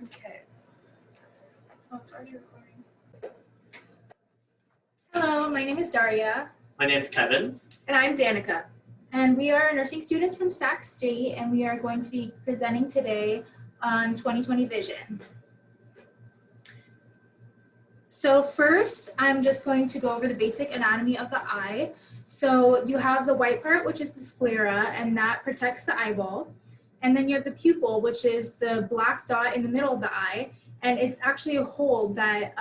Okay. Oh, it's already recording. Hello, my name is Daria. My name's Kevin. And I'm Danica. And we are nursing students from Sac State, and we are going to be presenting today on 20/20 vision. So first, I'm just going to go over the basic anatomy of the eye. So you have the white part, which is the sclera, and that protects the eyeball. And then you have the pupil, which is the black dot in the middle of the eye. And it's actually a hole that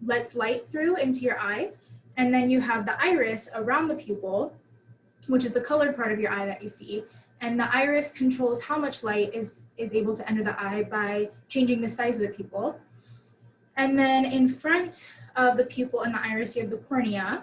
lets light through into your eye. And then you have the iris around the pupil, which is the colored part of your eye that you see. And the iris controls how much light is able to enter the eye by changing the size of the pupil. And then in front of the pupil and the iris, you have the cornea,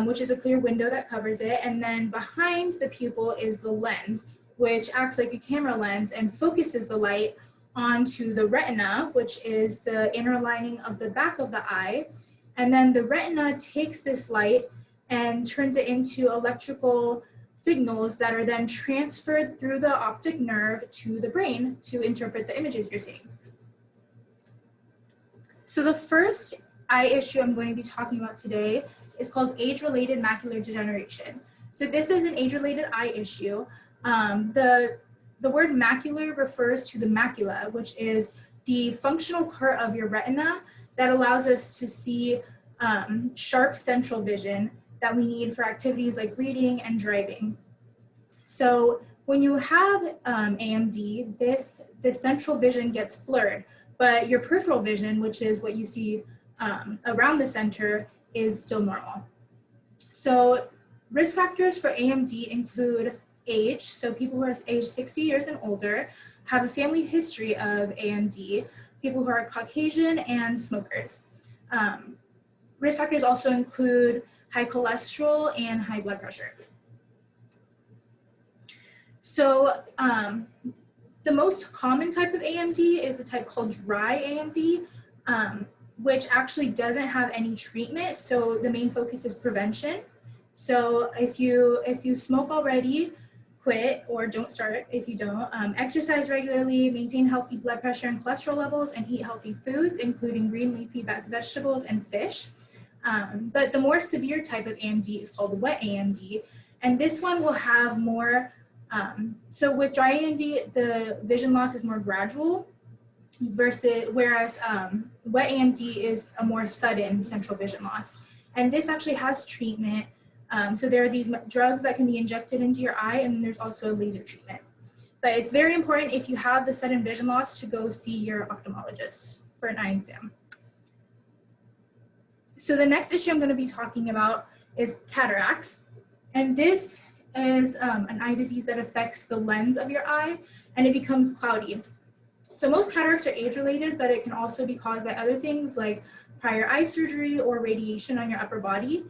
which is a clear window that covers it. And then behind the pupil is the lens, which acts like a camera lens and focuses the light onto the retina, which is the inner lining of the back of the eye. And then the retina takes this light and turns it into electrical signals that are then transferred through the optic nerve to the brain to interpret the images you're seeing. So the first eye issue I'm going to be talking about today is called age-related macular degeneration. So this is an age-related eye issue. The word macular refers to the macula, which is the functional part of your retina that allows us to see sharp central vision that we need for activities like reading and driving. So when you have AMD, the central vision gets blurred, but your peripheral vision, which is what you see around the center, is still normal. So risk factors for AMD include age. So people who are age 60 years and older have a family history of AMD, people who are Caucasian, and smokers. Risk factors also include high cholesterol and high blood pressure. So the most common type of AMD is a type called dry AMD, which actually doesn't have any treatment. So the main focus is prevention. So if you smoke already, quit or don't start if you don't. Exercise regularly, maintain healthy blood pressure and cholesterol levels, and eat healthy foods, including green leafy vegetables and fish. But the more severe type of AMD is called wet AMD, and this one will have more, so with dry AMD, the vision loss is more gradual, whereas wet AMD is a more sudden central vision loss. And this actually has treatment. So there are these drugs that can be injected into your eye, and there's also a laser treatment. But it's very important if you have the sudden vision loss to go see your ophthalmologist for an eye exam. So the next issue I'm going to be talking about is cataracts. And this is an eye disease that affects the lens of your eye, and it becomes cloudy. So most cataracts are age-related, but it can also be caused by other things like prior eye surgery or radiation on your upper body.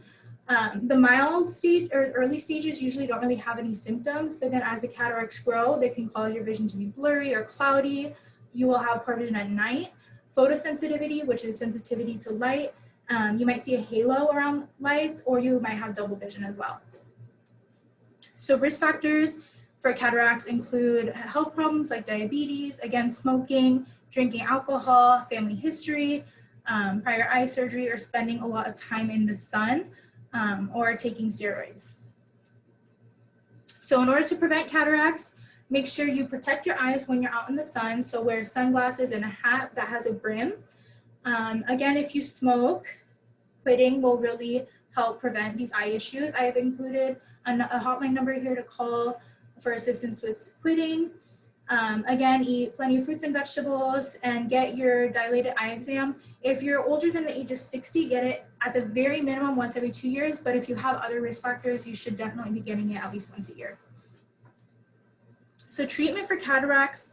The mild stage or early stages usually don't really have any symptoms, but then as the cataracts grow, they can cause your vision to be blurry or cloudy. You will have poor vision at night. Photosensitivity, which is sensitivity to light. You might see a halo around lights, or you might have double vision as well. So risk factors for cataracts include health problems like diabetes, again, smoking, drinking alcohol, family history, prior eye surgery, or spending a lot of time in the sun, or taking steroids. So in order to prevent cataracts, make sure you protect your eyes when you're out in the sun. So wear sunglasses and a hat that has a brim. Again, if you smoke, quitting will really help prevent these eye issues. I have included a hotline number here to call for assistance with quitting. Again, eat plenty of fruits and vegetables and get your dilated eye exam. If you're older than the age of 60, get it at the very minimum once every 2 years, but if you have other risk factors, you should definitely be getting it at least once a year. So treatment for cataracts,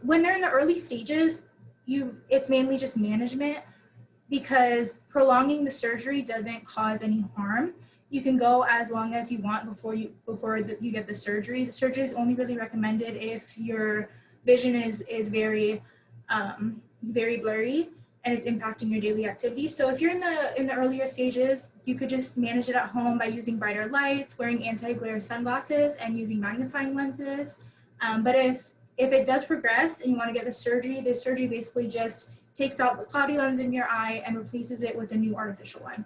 when they're in the early stages, it's mainly just management, because prolonging the surgery doesn't cause any harm. You can go as long as you want before you get the surgery. The surgery is only really recommended if your vision is very very blurry and it's impacting your daily activity. So if you're in the earlier stages, you could just manage it at home by using brighter lights, wearing anti-glare sunglasses, and using magnifying lenses. But If it does progress and you want to get the surgery basically just takes out the cloudy lens in your eye and replaces it with a new artificial one.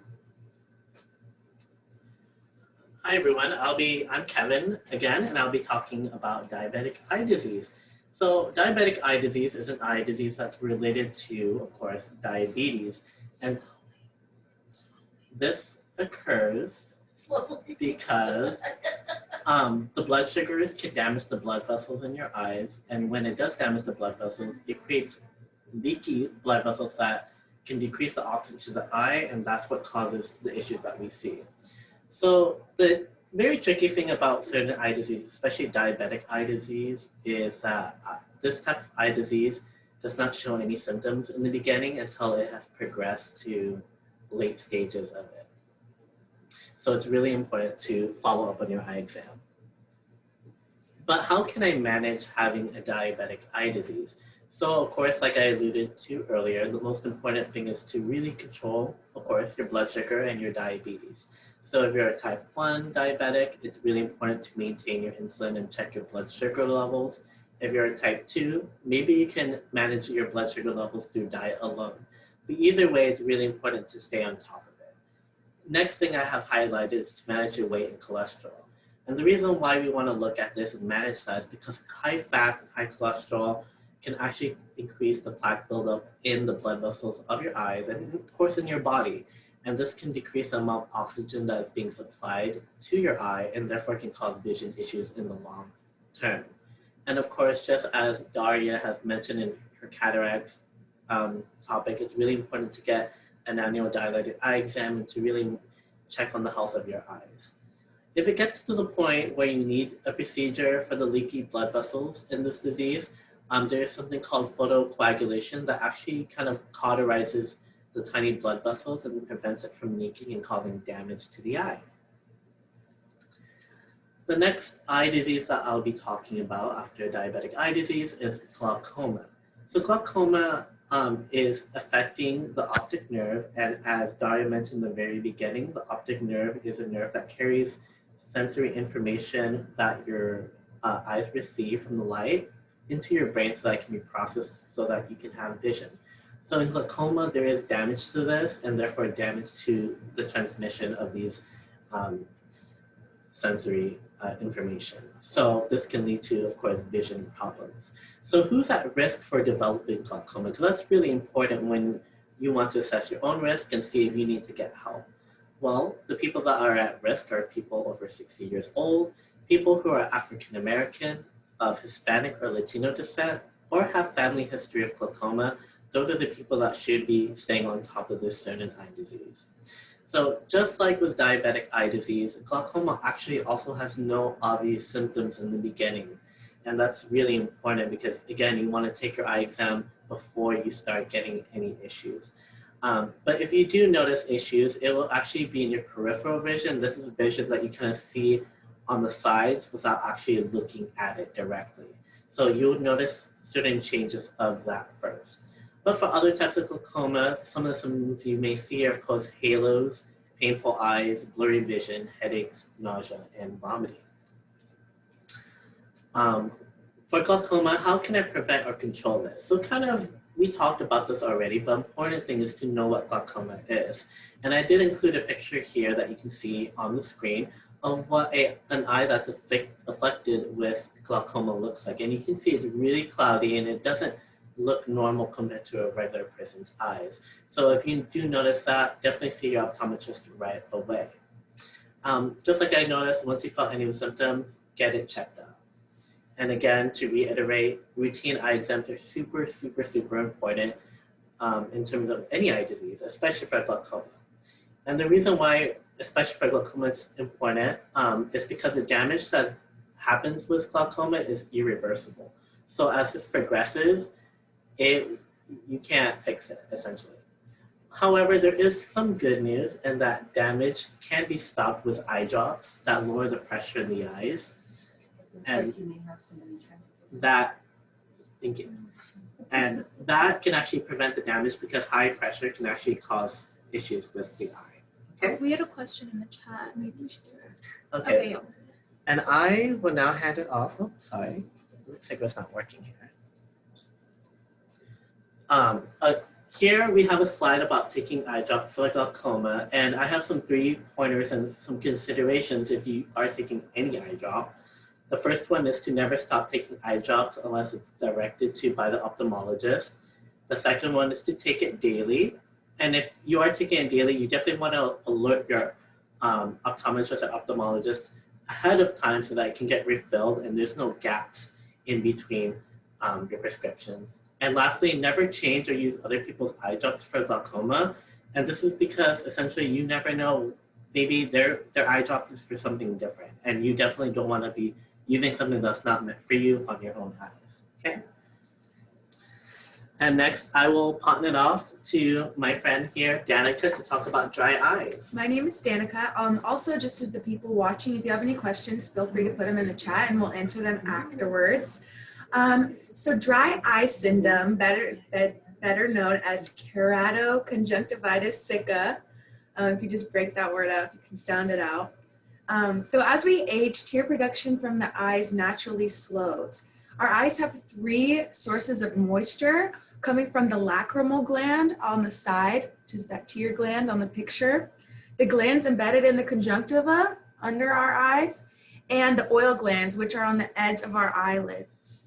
Hi everyone, I'm Kevin again, and I'll be talking about diabetic eye disease. So diabetic eye disease is an eye disease that's related to, of course, diabetes. And this occurs because the blood sugars can damage the blood vessels in your eyes. And when it does damage the blood vessels, it creates leaky blood vessels that can decrease the oxygen to the eye, and that's what causes the issues that we see. So the very tricky thing about certain eye disease, especially diabetic eye disease, is that this type of eye disease does not show any symptoms in the beginning until it has progressed to late stages of it. So it's really important to follow up on your eye exam. But how can I manage having a diabetic eye disease? So of course, like I alluded to earlier, the most important thing is to really control, of course, your blood sugar and your diabetes. So if you're a type 1 diabetic, it's really important to maintain your insulin and check your blood sugar levels. If you're a type 2, maybe you can manage your blood sugar levels through diet alone. But either way, it's really important to stay on top of it. Next thing I have highlighted is to manage your weight and cholesterol. And the reason why we want to look at this and manage that is because high fat and high cholesterol can actually increase the plaque buildup in the blood vessels of your eyes and of course in your body. And this can decrease the amount of oxygen that is being supplied to your eye and therefore can cause vision issues in the long term. And of course, just as Daria has mentioned in her cataracts topic, it's really important to get an annual dilated eye exam and to really check on the health of your eyes. If it gets to the point where you need a procedure for the leaky blood vessels in this disease, there is something called photocoagulation that actually kind of cauterizes the tiny blood vessels and prevents it from leaking and causing damage to the eye. The next eye disease that I'll be talking about after diabetic eye disease is glaucoma. So glaucoma is affecting the optic nerve, and as Daria mentioned in the very beginning, the optic nerve is a nerve that carries sensory information that your eyes receive from the light into your brain so that it can be processed so that you can have vision. So in glaucoma, there is damage to this and therefore damage to the transmission of these sensory information. So this can lead to, of course, vision problems. So who's at risk for developing glaucoma? Because that's really important when you want to assess your own risk and see if you need to get help. Well, the people that are at risk are people over 60 years old, people who are African American, of Hispanic or Latino descent, or have family history of glaucoma. Those are the people that should be staying on top of this certain eye disease. So just like with diabetic eye disease, glaucoma actually also has no obvious symptoms in the beginning. And that's really important because, again, you want to take your eye exam before you start getting any issues. But if you do notice issues, it will actually be in your peripheral vision. This is vision that you kind of see on the sides without actually looking at it directly. So you'll notice certain changes of that first. But for other types of glaucoma, some of the symptoms you may see are, of course, halos, painful eyes, blurry vision, headaches, nausea, and vomiting. For glaucoma, how can I prevent or control this? So we talked about this already, but important thing is to know what glaucoma is. And I did include a picture here that you can see on the screen of what an eye that's afflicted with glaucoma looks like. And you can see it's really cloudy and it doesn't look normal compared to a regular person's eyes. So if you do notice that, definitely see your optometrist right away. Just like I noticed, once you felt any of the symptoms, get it checked out. And again, to reiterate, routine eye exams are super, super, super important in terms of any eye disease, especially for glaucoma. And the reason why, especially for glaucoma, it's important is because the damage that happens with glaucoma is irreversible. So as this progresses, you can't fix it, essentially. However, there is some good news, and that damage can be stopped with eye drops that lower the pressure in the eyes. And that can actually prevent the damage because high pressure can actually cause issues with the eye. Okay. We had a question in the chat. Maybe we should do it. Okay. And I will now hand it off. Oh, sorry. looks like it's not working here. Here we have a slide about taking eye drops for glaucoma, and I have some 3 pointers and some considerations if you are taking any eye drop. The first one is to never stop taking eye drops unless it's directed to by the ophthalmologist. The second one is to take it daily, and if you are taking it daily, you definitely want to alert your optometrist or ophthalmologist ahead of time so that it can get refilled and there's no gaps in between your prescriptions. And lastly, never change or use other people's eye drops for glaucoma. And this is because essentially you never know, maybe their eye drops is for something different. And you definitely don't want to be using something that's not meant for you on your own eyes, okay? And next, I will pawn it off to my friend here, Danica, to talk about dry eyes. My name is Danica. Also, just to the people watching, if you have any questions, feel free to put them in the chat and we'll answer them afterwards. So dry eye syndrome, better known as keratoconjunctivitis sicca. If you just break that word up, you can sound it out. So as we age, tear production from the eyes naturally slows. Our eyes have 3 sources of moisture coming from the lacrimal gland on the side, which is that tear gland on the picture, the glands embedded in the conjunctiva under our eyes, and the oil glands, which are on the edge of our eyelids.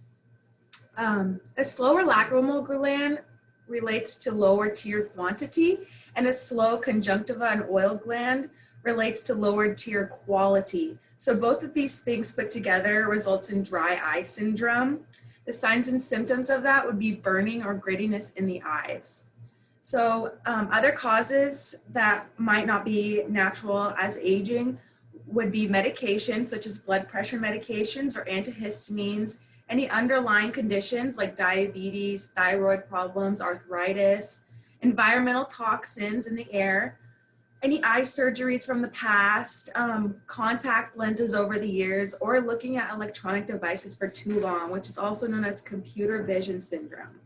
A slower lacrimal gland relates to lower tear quantity, and a slow conjunctiva and oil gland relates to lower tear quality. So both of these things put together results in dry eye syndrome. The signs and symptoms of that would be burning or grittiness in the eyes. So other causes that might not be natural as aging would be medications such as blood pressure medications or antihistamines, any underlying conditions like diabetes, thyroid problems, arthritis, environmental toxins in the air, any eye surgeries from the past, contact lenses over the years, or looking at electronic devices for too long, which is also known as computer vision syndrome.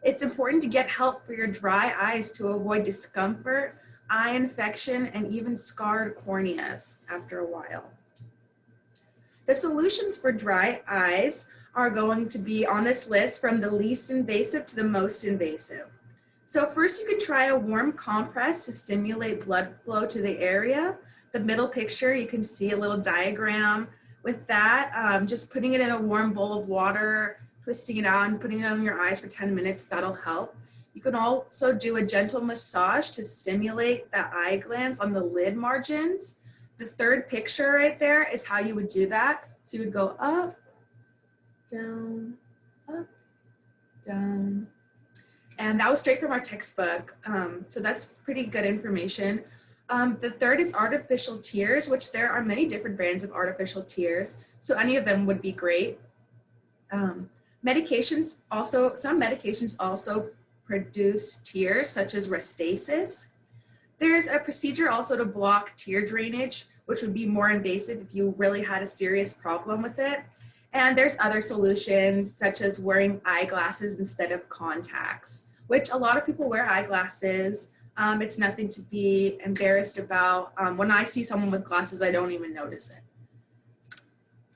It's important to get help for your dry eyes to avoid discomfort, eye infection, and even scarred corneas after a while. The solutions for dry eyes are going to be on this list from the least invasive to the most invasive. So first you can try a warm compress to stimulate blood flow to the area. The middle picture, you can see a little diagram. With that, just putting it in a warm bowl of water, twisting it out and putting it on your eyes for 10 minutes, that'll help. You can also do a gentle massage to stimulate the eye glands on the lid margins. The third picture right there is how you would do that. So you would go up, down, up, down. And that was straight from our textbook. So that's pretty good information. The third is artificial tears, which there are many different brands of artificial tears. So any of them would be great. Medications also, some medications also produce tears, such as Restasis. There's a procedure also to block tear drainage, which would be more invasive if you really had a serious problem with it. And there's other solutions, such as wearing eyeglasses instead of contacts, which a lot of people wear eyeglasses. It's nothing to be embarrassed about. When I see someone with glasses, I don't even notice it.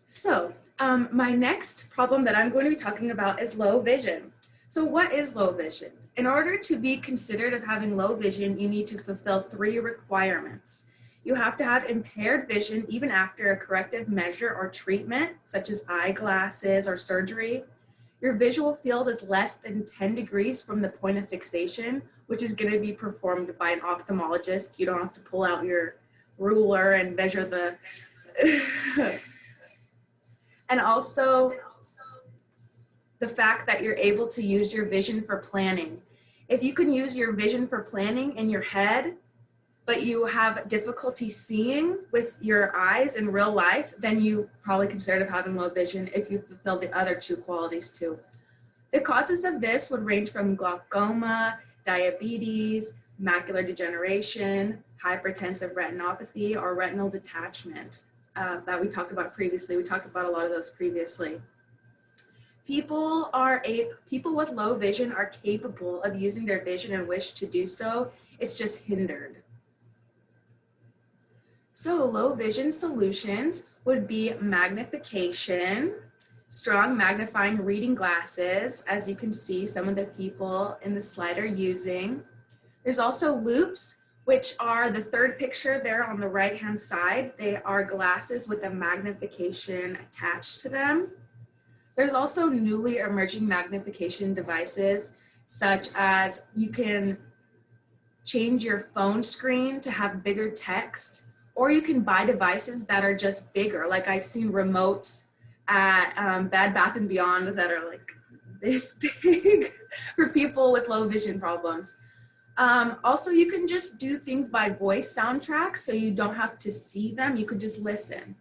So my next problem that I'm going to be talking about is low vision. So what is low vision? In order to be considered of having low vision, you need to fulfill 3 requirements. You have to have impaired vision even after a corrective measure or treatment, such as eyeglasses or surgery. Your visual field is less than 10 degrees from the point of fixation, which is going to be performed by an ophthalmologist. You don't have to pull out your ruler and measure the... And also the fact that you're able to use your vision for planning. If you can use your vision for planning in your head, but you have difficulty seeing with your eyes in real life, then you probably consider having low vision if you fulfill the other 2 qualities too. The causes of this would range from glaucoma, diabetes, macular degeneration, hypertensive retinopathy, or retinal detachment that we talked about previously. We talked about a lot of those previously. People with low vision are capable of using their vision and wish to do so. It's just hindered. So low vision solutions would be magnification, strong magnifying reading glasses, as you can see some of the people in the slide are using. There's also loupes, which are the third picture there on the right-hand side. They are glasses with a magnification attached to them. There's also newly emerging magnification devices, such as you can change your phone screen to have bigger text, or you can buy devices that are just bigger. Like I've seen remotes at Bed Bath & Beyond that are like this big for people with low vision problems. Also, you can just do things by voice soundtracks, so you don't have to see them, you could just listen.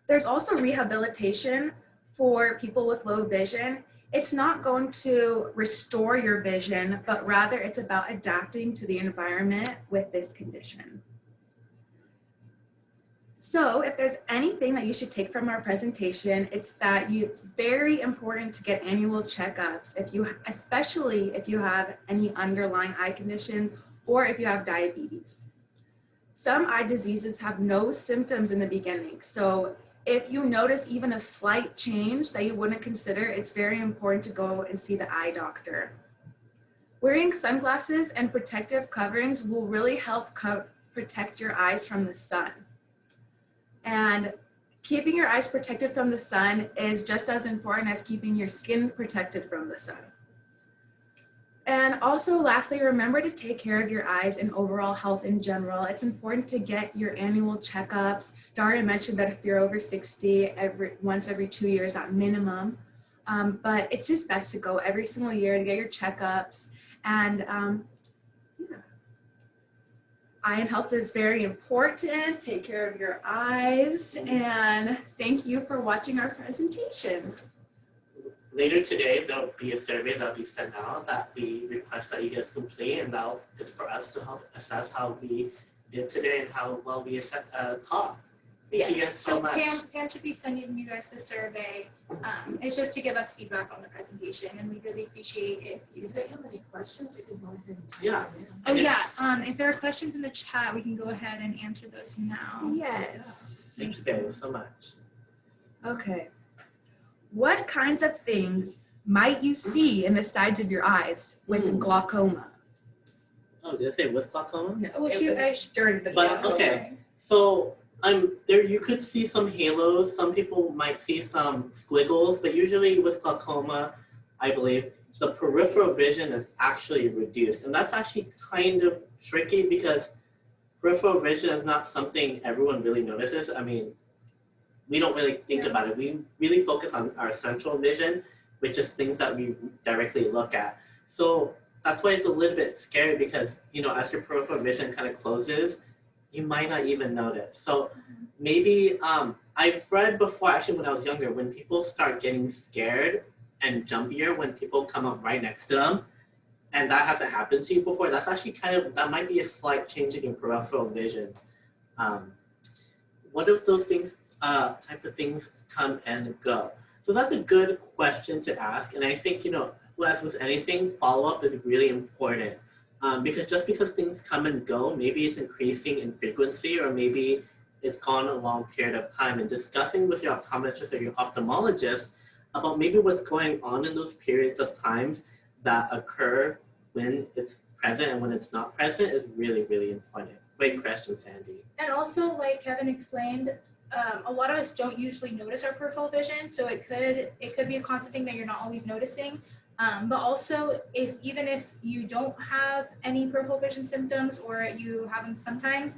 There's also rehabilitation for people with low vision. It's not going to restore your vision, but rather it's about adapting to the environment with this condition. So if there's anything that you should take from our presentation, it's that it's very important to get annual checkups, especially if you have any underlying eye condition or if you have diabetes. Some eye diseases have no symptoms in the beginning. So if you notice even a slight change that you wouldn't consider, it's very important to go and see the eye doctor. Wearing sunglasses and protective coverings will really help protect your eyes from the sun. And keeping your eyes protected from the sun is just as important as keeping your skin protected from the sun. And also, lastly, remember to take care of your eyes and overall health in general. It's important to get your annual checkups. Daria mentioned that if you're over 60, once every 2 years at minimum. But it's just best to go every single year to get your checkups. And eye and health is very important. Take care of your eyes. And thank you for watching our presentation. Later today, there'll be a survey that'll be sent out that we request that you guys complete, and that is for us to help assess how we did today and how well we taught. Thank you guys so much. Pam should be sending you guys the survey. It's just to give us feedback on the presentation, and we really appreciate if you. If they have any questions, you can go ahead and type Yeah. Oh And yeah. If there are questions in the chat, we can go ahead and answer those now. Yes. Thank you guys so much. Okay. What kinds of things might you see in the sides of your eyes with glaucoma? Oh, did I say with glaucoma? No, Well, it was during the But glaucoma. okay, so there you could see some halos. Some people might see some squiggles, but usually with glaucoma, I believe the peripheral vision is actually reduced, and that's actually kind of tricky because peripheral vision is not something everyone really notices. I mean, we don't really think about it. We really focus on our central vision, which is things that we directly look at. So that's why it's a little bit scary because, as your peripheral vision kind of closes, you might not even notice. So maybe I've read before, actually when I was younger, when people start getting scared and jumpier when people come up right next to them, and that hasn't happened to you before, that's actually that might be a slight change in your peripheral vision. What if those things, type of things come and go? So that's a good question to ask. And I think, as with anything, follow-up is really important. Because just because things come and go, maybe it's increasing in frequency, or maybe it's gone a long period of time. And discussing with your optometrist or your ophthalmologist about maybe what's going on in those periods of times that occur when it's present and when it's not present is really, really important. Great question, Sandy. And also, like Kevin explained, a lot of us don't usually notice our peripheral vision, so it could be a constant thing that you're not always noticing. But also, even if you don't have any peripheral vision symptoms or you have them sometimes,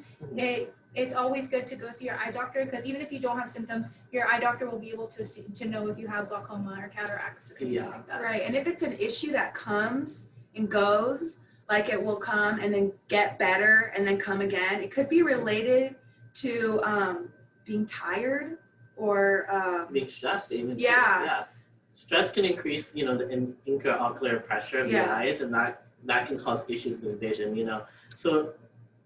it's always good to go see your eye doctor, because even if you don't have symptoms, your eye doctor will be able to know if you have glaucoma or cataracts or anything like that. Right, and if it's an issue that comes and goes, like it will come and then get better and then come again, it could be related to being tired or being stressed even. Yeah. Yeah. Stress can increase, the intraocular pressure of the eyes, and that can cause issues with vision, So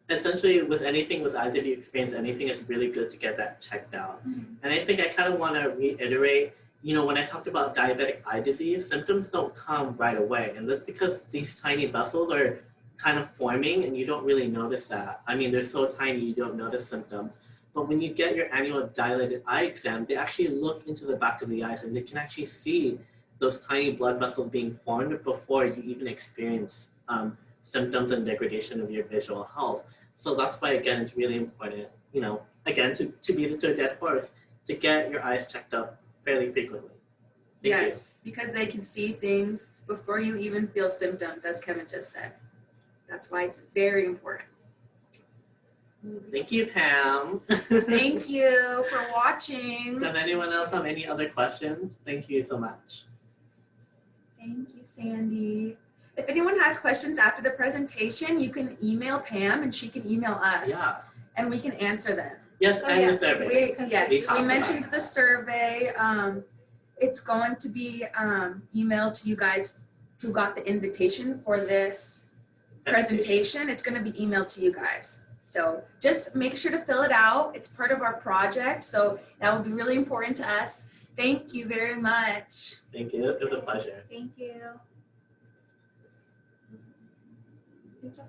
essentially with anything with eyes, if you experience anything, it's really good to get that checked out. Mm-hmm. And I think I kind of want to reiterate, when I talked about diabetic eye disease, symptoms don't come right away. And that's because these tiny vessels are kind of forming and you don't really notice that. I mean, they're so tiny, you don't notice symptoms. But when you get your annual dilated eye exam, they actually look into the back of the eyes and they can actually see those tiny blood vessels being formed before you even experience symptoms and degradation of your visual health. So that's why, again, it's really important, you know, again, to beat it to a dead horse, to get your eyes checked up fairly frequently. Thank Yes, because they can see things before you even feel symptoms, as Kevin just said. That's why it's very important. Thank you, Pam. Thank you for watching. Does anyone else have any other questions? Thank you so much. Thank you, Sandy. If anyone has questions after the presentation, you can email Pam and she can email us. Yeah. And we can answer them. Yes, Oh, and yeah. the survey. We mentioned the survey. It's going to be emailed to you guys who got the invitation for this presentation. It's going to be emailed to you guys. So just make sure to fill it out. It's part of our project, so that will be really important to us. Thank you very much. Thank you. It was a pleasure. Thank you. Good job.